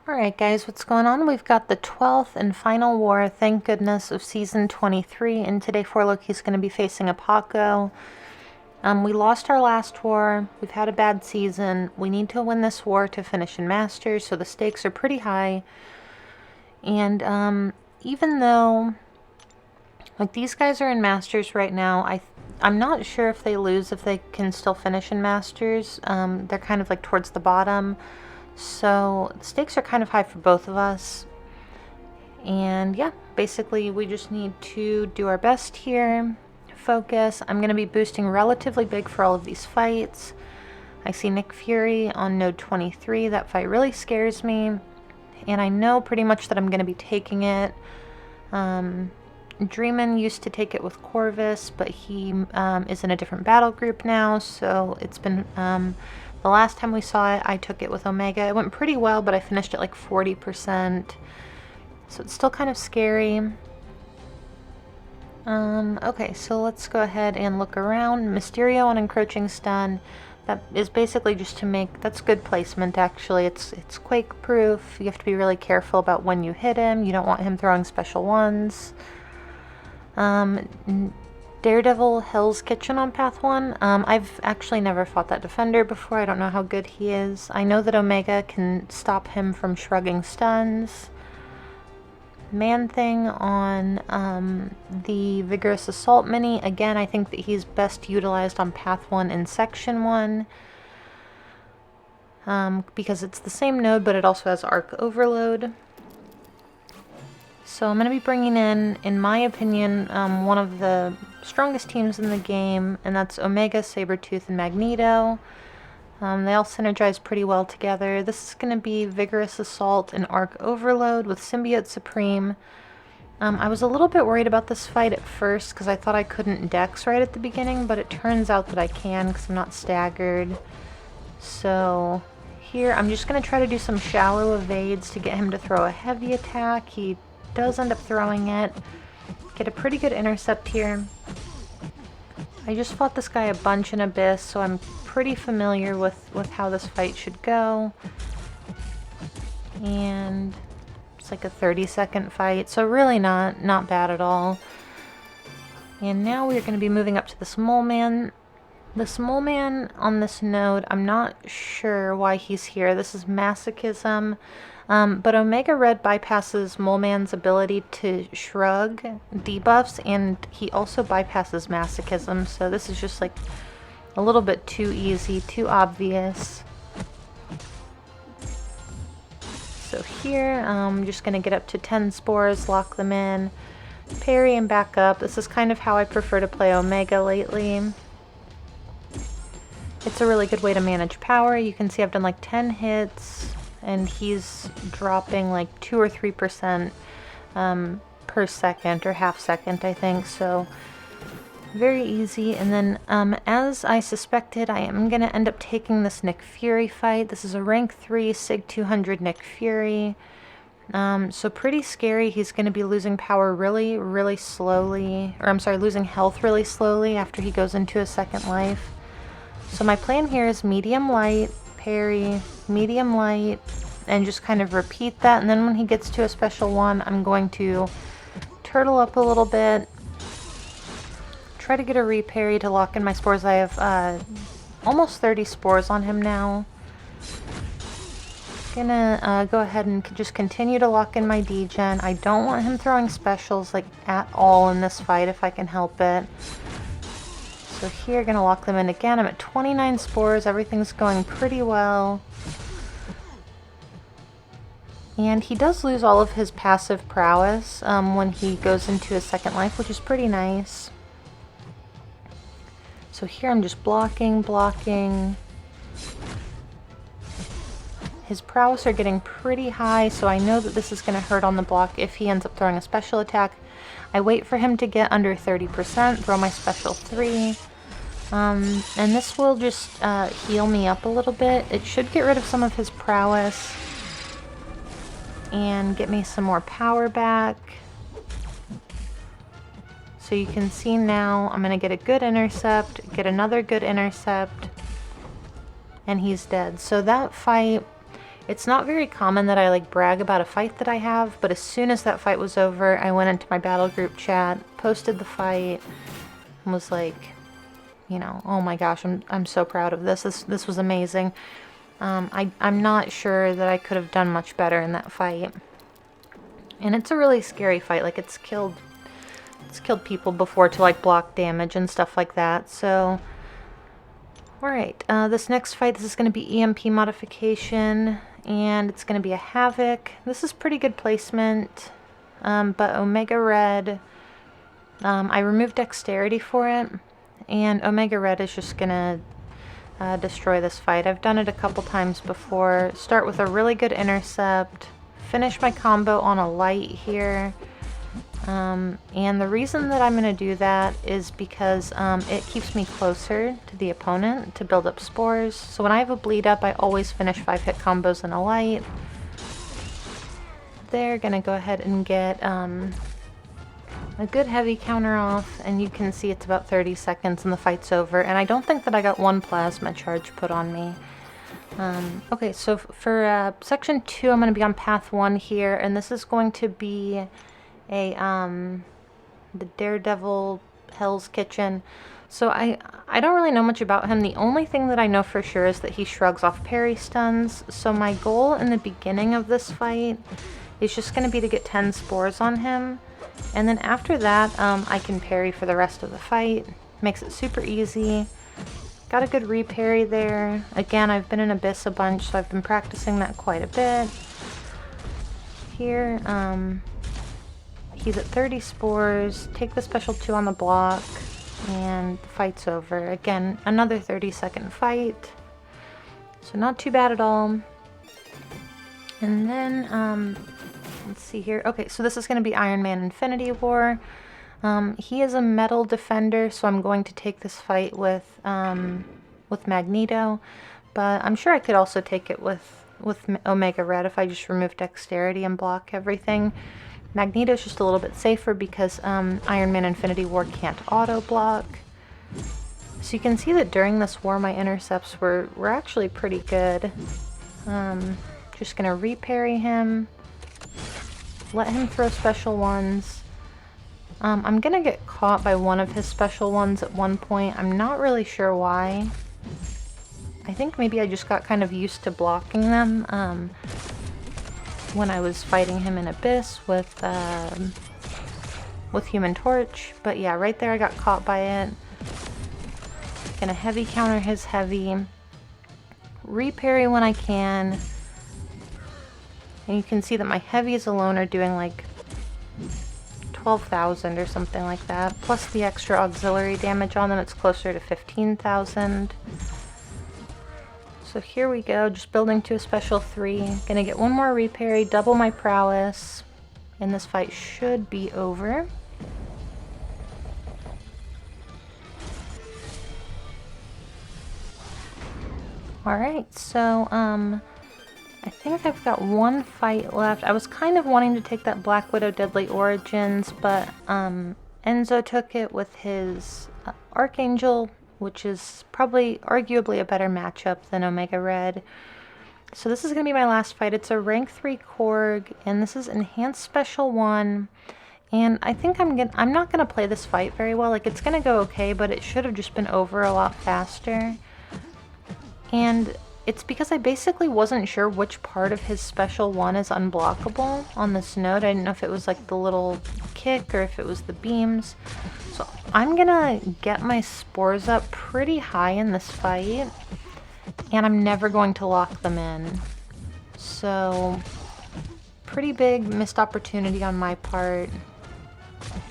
Alright guys, what's going on? We've got the 12th and final war, thank goodness, of Season 23, and today 4Loki's going to be facing Apoco. We lost our last war, we've had a bad season, we need to win this war to finish in Masters, so the stakes are pretty high. And even though, like, these guys are in Masters right now, I'm not sure if they lose, if they can still finish in Masters. They're kind of like towards the bottom. So the stakes are kind of high for both of us. And yeah, basically we just need to do our best here. Focus. I'm going to be boosting relatively big for all of these fights. I see Nick Fury on node 23. That fight really scares me. And I know pretty much that I'm going to be taking it. Dreamin used to take it with Corvus, but he is in a different battle group now. So it's been... the last time we saw it, I took it with Omega. It went pretty well, but I finished at like 40%. So it's still kind of scary. Okay, so let's go ahead and look around. Mysterio on Encroaching Stun. That is basically just to make... That's good placement, actually. It's quake-proof. You have to be really careful about when you hit him. You don't want him throwing special ones. Daredevil, Hell's Kitchen on Path 1. I've actually never fought that defender before. I don't know how good he is. I know that Omega can stop him from shrugging stuns. Man-Thing on the Vigorous Assault Mini. Again, I think that he's best utilized on Path 1 and Section 1. Because it's the same node, but it also has Arc Overload. So I'm going to be bringing in my opinion, one of the strongest teams in the game, and that's Omega, Sabertooth, and Magneto. They all synergize pretty well together. This is going to be Vigorous Assault and Arc Overload with Symbiote Supreme. I was a little bit worried about this fight at first because I thought I couldn't dex right at the beginning, but it turns out that I can because I'm not staggered. So here I'm just going to try to do some shallow evades to get him to throw a heavy attack. He does end up throwing it. Get a pretty good intercept here. I just fought this guy a bunch in Abyss, so I'm pretty familiar with how this fight should go. And it's like a 30-second fight, so really not bad at all. And now we're going to be moving up to this Moleman. This Moleman on this node, I'm not sure why he's here. This is Masochism. But Omega Red bypasses Moleman's ability to shrug debuffs, and he also bypasses Masochism, so this is just like a little bit too easy, too obvious. So here, I'm just going to get up to 10 spores, lock them in, parry and back up. This is kind of how I prefer to play Omega lately. It's a really good way to manage power. You can see I've done like 10 hits. And he's dropping like 2 or 3% per second, or half second, I think. So very easy. And then, as I suspected, I am going to end up taking this Nick Fury fight. This is a rank 3 Sig 200 Nick Fury. So pretty scary. He's going to be losing power really, really slowly. Or I'm sorry, losing health really slowly after he goes into a second life. So my plan here is medium light, parry, medium light, and just kind of repeat that. And then when he gets to a special one, I'm going to turtle up a little bit, try to get a reparry to lock in my spores. I have almost 30 spores on him now. Gonna go ahead and just continue to lock in my degen. I don't want him throwing specials like at all in this fight if I can help it. So here, gonna lock them in again. I'm at 29 spores. Everything's going pretty well. And he does lose all of his passive prowess when he goes into his second life, which is pretty nice. So here I'm just blocking. His prowess are getting pretty high, so I know that this is going to hurt on the block if he ends up throwing a special attack. I wait for him to get under 30%, throw my special 3. And this will just heal me up a little bit. It should get rid of some of his prowess and get me some more power back. So you can see now I'm going to get a good intercept, get another good intercept, and he's dead. So that fight, It's not very common that I like brag about a fight that I have, but as soon as that fight was over, I went into my battle group chat, posted the fight, and was like, you know, oh my gosh, I'm so proud of this. This was amazing. I'm not sure that I could have done much better in that fight. And it's a really scary fight. Like it's killed people before to like block damage and stuff like that. So, alright, this next fight, this is going to be EMP Modification, and it's going to be a Havok. This is pretty good placement, but Omega Red, I removed Dexterity for it, and Omega Red is just going to destroy this fight. I've done it a couple times before. Start with a really good intercept, finish my combo on a light here. And the reason that I'm going to do that is because it keeps me closer to the opponent to build up spores. So when I have a bleed up, I always finish 5-hit combos in a light. They're going to go ahead and get a good heavy counter off, and you can see it's about 30 seconds and the fight's over. And I don't think that I got one plasma charge put on me. Okay, so for section 2, I'm going to be on path 1 here, and this is going to be the Daredevil Hell's Kitchen. So I don't really know much about him. The only thing that I know for sure is that he shrugs off parry stuns. So my goal in the beginning of this fight is just going to be to get 10 spores on him. And then after that, I can parry for the rest of the fight. Makes it super easy. Got a good re-parry there. Again, I've been in Abyss a bunch, so I've been practicing that quite a bit. Here, he's at 30 spores, take the special 2 on the block, and the fight's over. Again, another 30-second fight, so not too bad at all. And then, let's see here. Okay, so this is going to be Iron Man Infinity War. He is a metal defender, so I'm going to take this fight with Magneto, but I'm sure I could also take it with Omega Red if I just remove Dexterity and block everything. Magneto's just a little bit safer because Iron Man Infinity War can't auto-block. So you can see that during this war my intercepts were actually pretty good. Just gonna re-parry him, let him throw special ones. I'm gonna get caught by one of his special ones at one point. I'm not really sure why. I think maybe I just got kind of used to blocking them. When I was fighting him in Abyss with Human Torch. But yeah, right there I got caught by it. Gonna heavy counter his heavy. Re-parry when I can. And you can see that my heavies alone are doing like 12,000 or something like that. Plus the extra auxiliary damage on them, it's closer to 15,000. So here we go, just building to a special 3. Gonna get one more re-parry, double my prowess, and this fight should be over. Alright, so I think I've got one fight left. I was kind of wanting to take that Black Widow Deadly Origins, but Enzo took it with his Archangel, which is probably arguably a better matchup than Omega Red. So this is going to be my last fight. It's a rank 3 Korg, and this is Enhanced Special 1. And I think I'm not going to play this fight very well. Like, it's going to go okay, but it should have just been over a lot faster. And it's because I basically wasn't sure which part of his Special 1 is unblockable on this node. I didn't know if it was like the little kick or if it was the beams. So I'm gonna get my spores up pretty high in this fight, and I'm never going to lock them in. So pretty big missed opportunity on my part.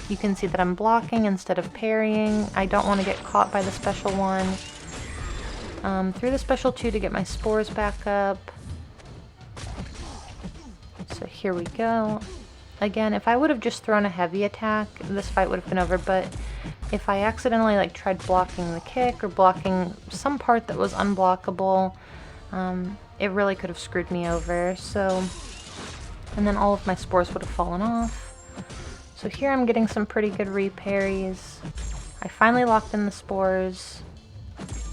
You can see that I'm blocking instead of parrying. I don't want to get caught by the Special 1. Through the Special 2 to get my spores back up. So here we go. Again, if I would have just thrown a heavy attack, this fight would have been over, but if I accidentally like tried blocking the kick or blocking some part that was unblockable, it really could have screwed me over. So, and then all of my spores would have fallen off. So here I'm getting some pretty good re-parries. I finally locked in the spores.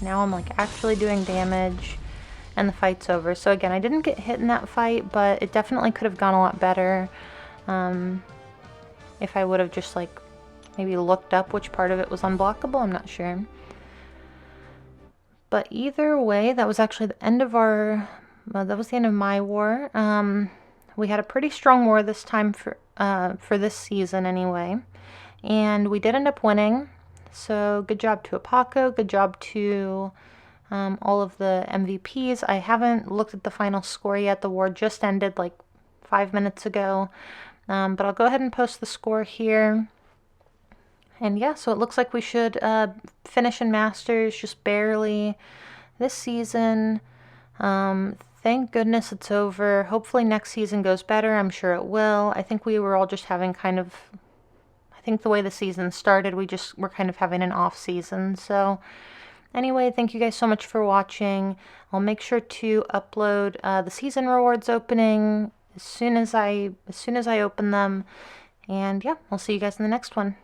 Now I'm like actually doing damage. and the fight's over. So again, I didn't get hit in that fight, but it definitely could have gone a lot better if I would have just like maybe looked up which part of it was unblockable. I'm not sure. But either way, that was actually the end of our, that was the end of my war. We had a pretty strong war this time for this season anyway. And we did end up winning. So good job to Apoco, good job to all of the MVPs. I haven't looked at the final score yet. The war just ended like 5 minutes ago. But I'll go ahead and post the score here. And yeah, so it looks like we should finish in Masters just barely this season. Thank goodness it's over. Hopefully next season goes better. I'm sure it will. I think we were all just having kind of, I think the way the season started, we're kind of having an off season. So anyway, thank you guys so much for watching. I'll make sure to upload the season rewards opening as soon as I open them. And yeah, I'll see you guys in the next one.